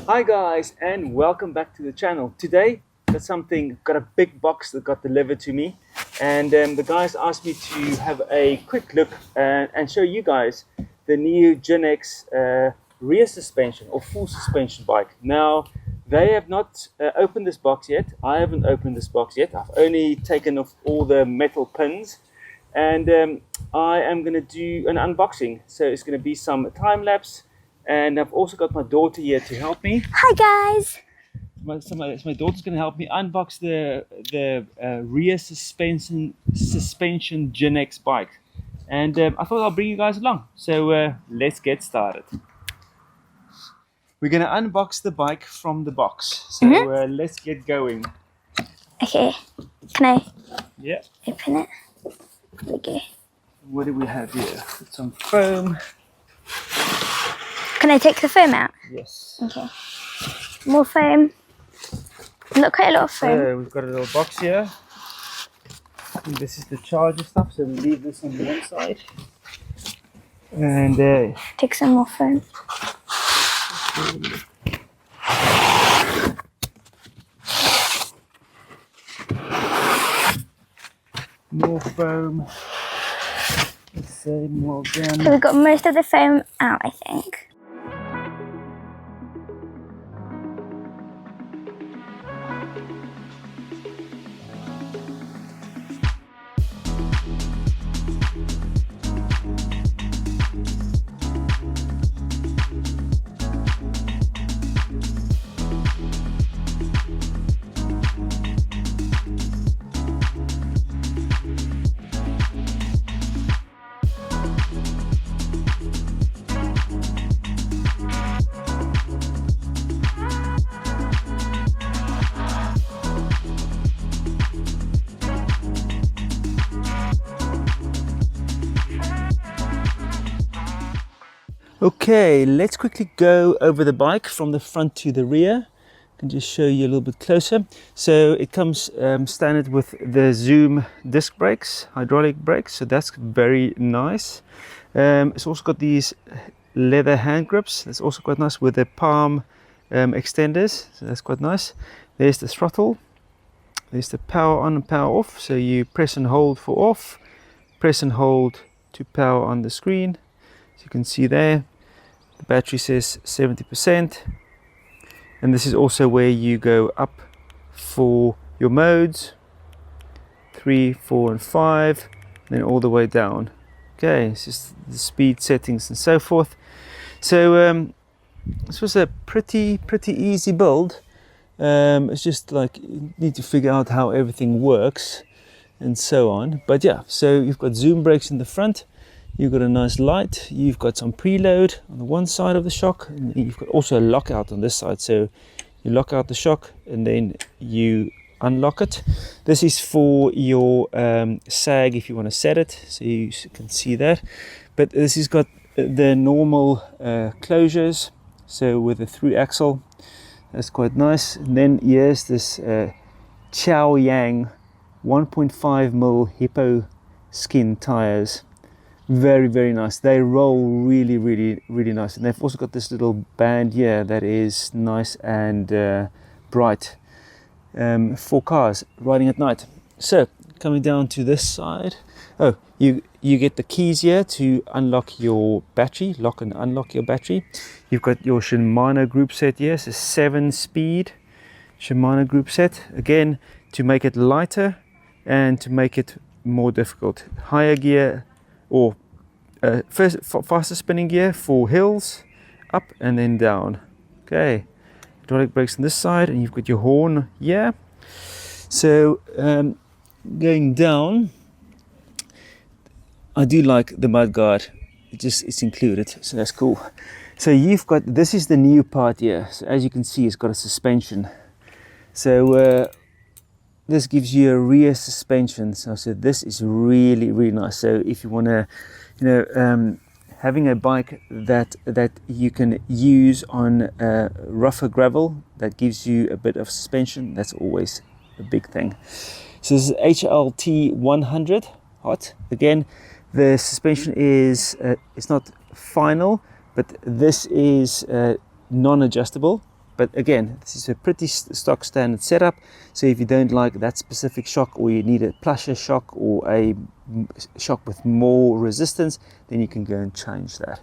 Hi guys, and welcome back to the channel. Today got a big box that got delivered to me, and the guys asked me to have a quick look and show you guys the new Gen-X rear suspension or full suspension bike. Now they have not opened this box yet. I haven't opened this box yet. I've only taken off all the metal pins, and I am going to do an unboxing. So it's going to be some time lapse. And I've also got my daughter here to help me. Hi guys! My daughter's going to help me unbox the rear suspension Gen-X bike. And I thought I'll bring you guys along. So let's get started. We're going to unbox the bike from the box. So let's get going. Okay, can I Yeah. open it? Okay. What do we have here? Put some foam. Can I take the foam out? Yes. Okay. More foam. Not quite a lot of foam. So we've got a little box here. And this is the charger stuff, so we leave this on one side. And Take some more foam. more foam. Let's say more again. So we got most of the foam out, I think. Okay, let's quickly go over the bike from the front to the rear. I can just show you a little bit closer. So it comes standard with the Zoom disc brakes, hydraulic brakes, so that's very nice. It's also got these leather hand grips. That's also quite nice with the palm extenders, so that's quite nice. There's the throttle. There's the power on and power off. So you press and hold for off, press and hold to power on the screen. So you can see there, the battery says 70%. And this is also where you go up for your modes, 3, 4, and 5, and then all the way down. Okay, it's just the speed settings and so forth. So this was a pretty easy build. It's just like you need to figure out how everything works and so on. But yeah, so you've got Zoom brakes in the front. You've got a nice light, you've got some preload on the one side of the shock, and you've got also a lockout on this side. So you lock out the shock and then you unlock it. This is for your sag if you want to set it, so you can see that. But this has got the normal closures, so with a through axle, that's quite nice. And then here's this Chow Yang 1.5mm hippo skin tires. Very nice. They roll really nice, and they've also got this little band here that is nice and bright for cars riding at night. So coming down to this side, you get the keys here to unlock your battery, lock and unlock your battery. You've got your Shimano group set here, so 7-speed Shimano group set, again to make it lighter and to make it more difficult. Higher gear or faster spinning gear for hills, up and then down. Okay, hydraulic brakes on this side, and you've got your horn here. So going down, I do like the mudguard. It's included, so that's cool. So you've got, this is the new part here. So as you can see, it's got a suspension. So this gives you a rear suspension. So this is really nice. So if you want to, having a bike that you can use on rougher gravel that gives you a bit of suspension, that's always a big thing. So this is HLT 100 hot. Again, the suspension is it's not final, but this is non-adjustable. but again, this is a pretty stock standard setup. So if you don't like that specific shock, or you need a plusher shock or a shock with more resistance, then you can go and change that.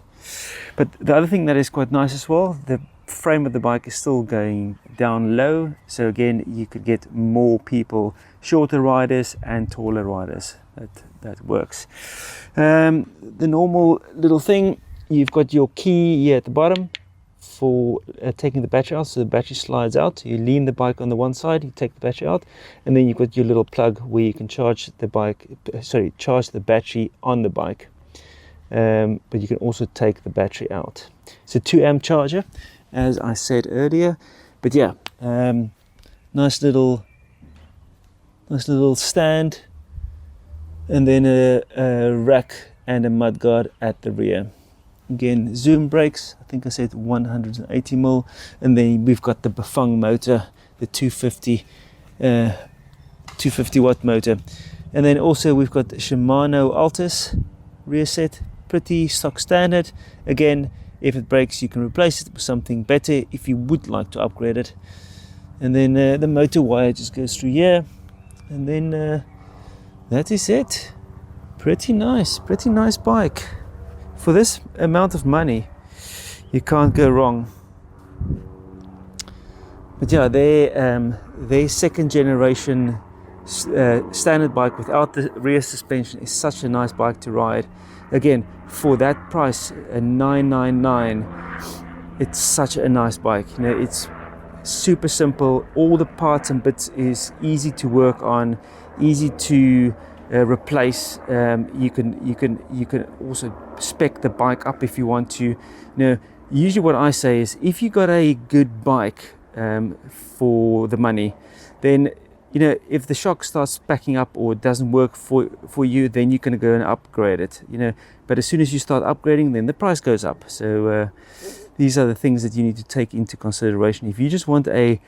But the other thing that is quite nice as well, the frame of the bike is still going down low, so again you could get more people, shorter riders and taller riders. That works. The normal little thing, you've got your key here at the bottom for taking the battery out, so the battery slides out. You lean the bike on the one side, you take the battery out, and then you've got your little plug where you can charge the battery on the bike. But you can also take the battery out. It's a 2 amp charger, as I said earlier. But yeah, nice little stand, and then a rack and a mudguard at the rear. Again, Zoom brakes, I think I said 180mm, and then we've got the Bafang motor, the 250 watt motor, and then also we've got the Shimano Altus rear set, pretty stock standard. Again, if it breaks you can replace it with something better if you would like to upgrade it. And then the motor wire just goes through here, and then that is it. Pretty nice bike. For this amount of money, you can't go wrong. But yeah, their second generation standard bike without the rear suspension is such a nice bike to ride. Again, for that price, a 999, it's such a nice bike. You know, it's super simple. All the parts and bits is easy to work on, easy to replace. You can also spec the bike up if you want to. You know, usually what I say is, if you got a good bike for the money, then, you know, if the shock starts backing up or it doesn't work for you, then you can go and upgrade it, you know. But as soon as you start upgrading, then the price goes up. So these are the things that you need to take into consideration. If you just want a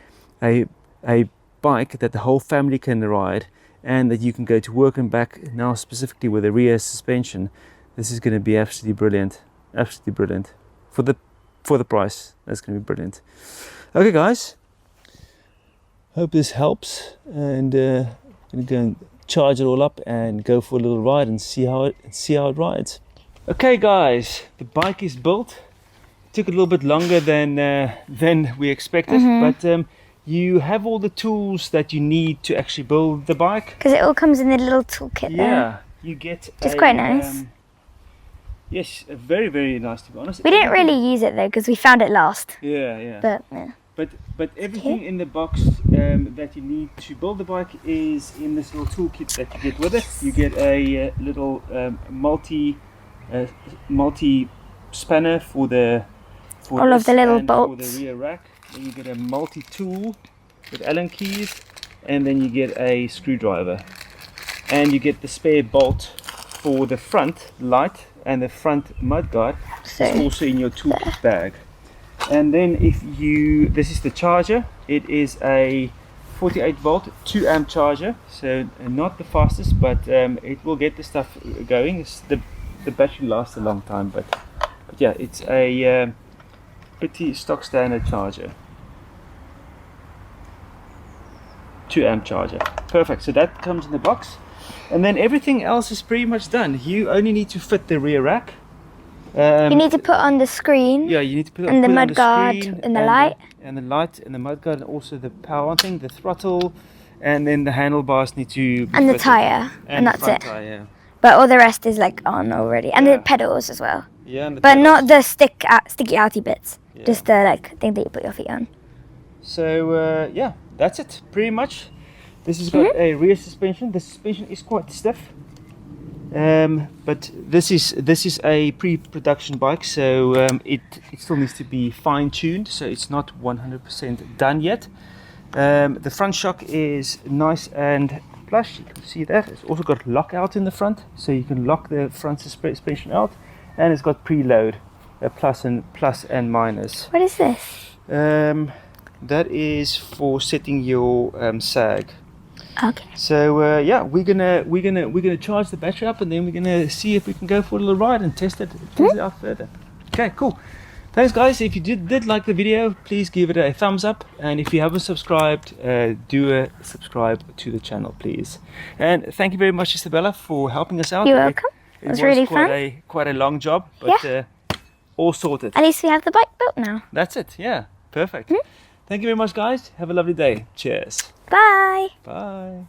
bike that the whole family can ride and that you can go to work and back, now specifically with a rear suspension, this is going to be absolutely brilliant. For the price, that's going to be brilliant. Okay guys, hope this helps, and I'm going to go and charge it all up and go for a little ride and see how it rides. Okay guys, the bike is built. Took a little bit longer than we expected, but you have all the tools that you need to actually build the bike. Because it all comes in the little toolkit there. Yeah, you get. It's quite nice. Yes, very, very nice, to be honest. We didn't really use it though because we found it last. Yeah. But yeah. But everything in the box that you need to build the bike is in this little toolkit that you get with it. You get a little multi spanner for all of the little bolts for the rear rack. Then you get a multi-tool with Allen keys, and then you get a screwdriver, and you get the spare bolt for the front light and the front mudguard. So it's also in your toolkit bag. And then this is the charger. It is a 48 volt 2 amp charger, so not the fastest, but it will get the stuff going. The battery lasts a long time, but yeah, it's a pretty stock standard charger. 2 amp charger. Perfect. So that comes in the box, and then everything else is pretty much done. You only need to fit the rear rack. You need to put on the screen. Yeah, you need to put and the on mudguard the screen and the light. And the light and the mudguard, and also the power thing, the throttle, and then the handlebars need to be and the fitted. tire, and the that's front it. tire, yeah. But all the rest is like on already, and the pedals as well. Yeah, and the but pedals. not the sticky outy bits. Yeah. Just the like thing that you put your feet on. So yeah, that's it pretty much. This has got a rear suspension. The suspension is quite stiff, but this is a pre-production bike, so it still needs to be fine-tuned. So it's not 100% done yet. The front shock is nice and plush. You can see that. It's also got lockout in the front, so you can lock the front suspension out, and it's got preload, plus and minus. What is this? That is for setting your sag. Okay. So yeah, we're gonna charge the battery up, and then we're gonna see if we can go for a little ride and test it out further. Okay, cool. Thanks guys. If you did like the video, please give it a thumbs up, and if you haven't subscribed, do subscribe to the channel, please. And thank you very much, Isabella, for helping us out. You're welcome. It was really fun. Quite a long job, but all sorted. At least we have the bike built now. That's it. Yeah, perfect. Thank you very much, guys. Have a lovely day. Cheers. Bye. Bye.